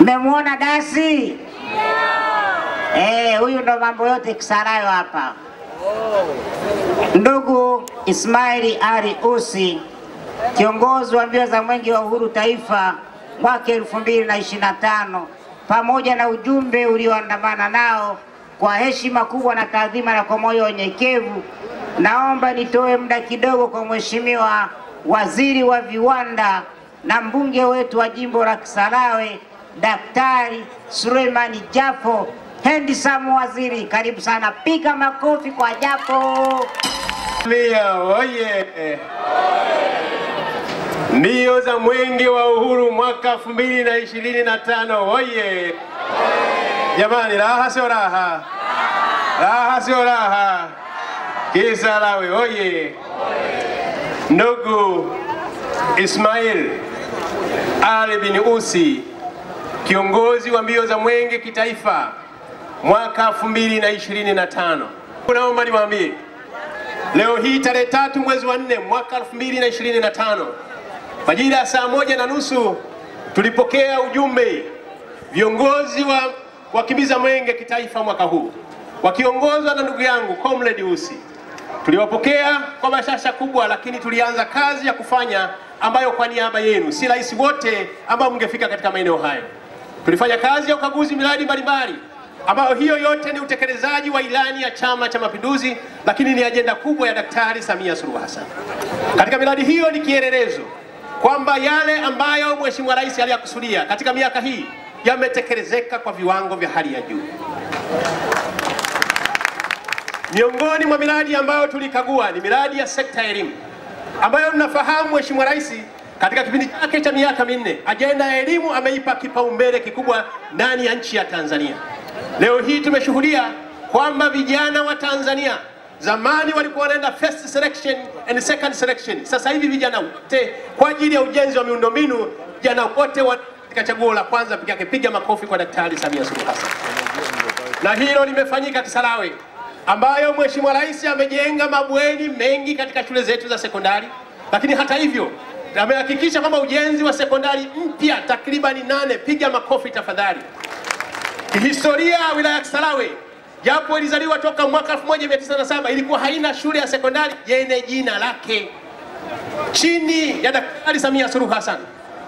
Mmemwona Dasi? Huyu ndo mambo yote Kisarawe hapa. Ndugu Ismail Ali Ussi, kiongozi wa mbio za Mwenge wa Uhuru Taifa mwaka 2025, pamoja na ujumbe ulioandamana nao, kwa heshima kubwa na taadhima na kwa moyo unyenyekevu, naomba nitoe muda kidogo kwa Mheshimiwa Waziri wa Viwanda na mbunge wetu wa jimbo la Kisarawe, Daktari Suleiman Jafo. Handsome waziri, karibu sana. Piga makofi kwa Jafo. Oye! Mbio za Mwenge wa Uhuru mwaka 2025. Oye! Jamani, raha sio raha? Raha sio raha? Kisarawe oye! Ndugu Ismail Ali bin Ussi, kiongozi wa mbio za Mwenge kitaifa mwaka 2025. Naomba niwaambie, leo hii tarehe 3 mwezi wa 4 mwaka 2025, majira ya saa 1:30 tulipokea ujumbe. Viongozi wa wakimbiza Mwenge kitaifa mwaka huu wakiongozwa na ndugu yangu Comrade Ussi, tuliwapokea kwa bashasha kubwa, lakini tulianza kazi ya kufanya ambayo kwa niaba yenu, si rais wote ambao mngefika katika maeneo hayo. Tulifanya kazi ya ukaguzi miradi mbalimbali, ambayo hiyo yote ni utekelezaji wa ilani ya Chama cha Mapinduzi, lakini ni ajenda kubwa ya Daktari Samia Suluhu Hassan. Katika miradi hiyo ni kielelezo kwamba yale ambayo Mheshimiwa Rais aliyakusudia katika miaka hii yametekelezeka kwa viwango vya hali ya juu. Miongoni mwa miradi ambayo tulikagua ni miradi ya sekta ya elimu, ambayo mnafahamu Mheshimiwa Rais katika kipindi chake cha miaka 4 ajenda ya elimu ameipa kipaumbele kikubwa ndani ya nchi ya Tanzania. Leo hii tumeshuhudia kwamba vijana wa Tanzania, zamani walikuwa wanaenda first selection and second selection, sasa hivi vijana wote kwa ajili ya ujenzi wa miundombinu, vijana wote katika chaguo la kwanza pekee yake. Piga makofi kwa Daktari Samia Suluhu Hassan. Na hilo limefanyika Kisarawe, ambayo Mheshimiwa Rais amejenga mabweni mengi katika shule zetu za sekondari, lakini hata hivyo amehakikisha kwamba ujenzi wa sekondari mpya takribani 8. Piga makofi tafadhali. Historia ya wilaya ya Kisarawe, japo ilizaliwa toka mwaka 1907, ilikuwa haina shule ya sekondari yenye jina lake. Chini ya Daktari Samia Suluhu Hassan,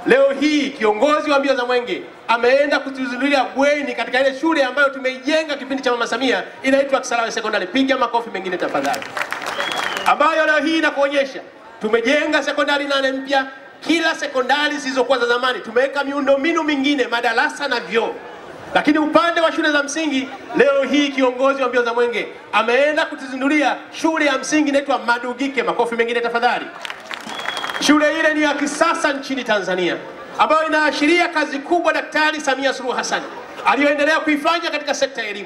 leo hii kiongozi wa mbio za Mwenge ameenda kutuzindulia bweni katika ile shule ambayo tumeijenga kipindi cha Mama Samia, inaitwa Kisarawe Sekondari. Piga makofi mengine tafadhali. Ambayo leo hii inakuonyesha tumejenga sekondari 8 mpya. Kila sekondari zilizokuwa za zamani tumeweka miundombinu mingine, madarasa na vyoo. Lakini upande wa shule za msingi, leo hii kiongozi wa mbio za Mwenge ameenda kutuzindulia shule ya msingi inaitwa Madugike. Makofi mengine tafadhali. Shule ile ni ya kisasa nchini Tanzania, ambayo inaashiria kazi kubwa Daktari Samia Suluhu Hassan aliyoendelea kuifanya katika sekta ya elimu.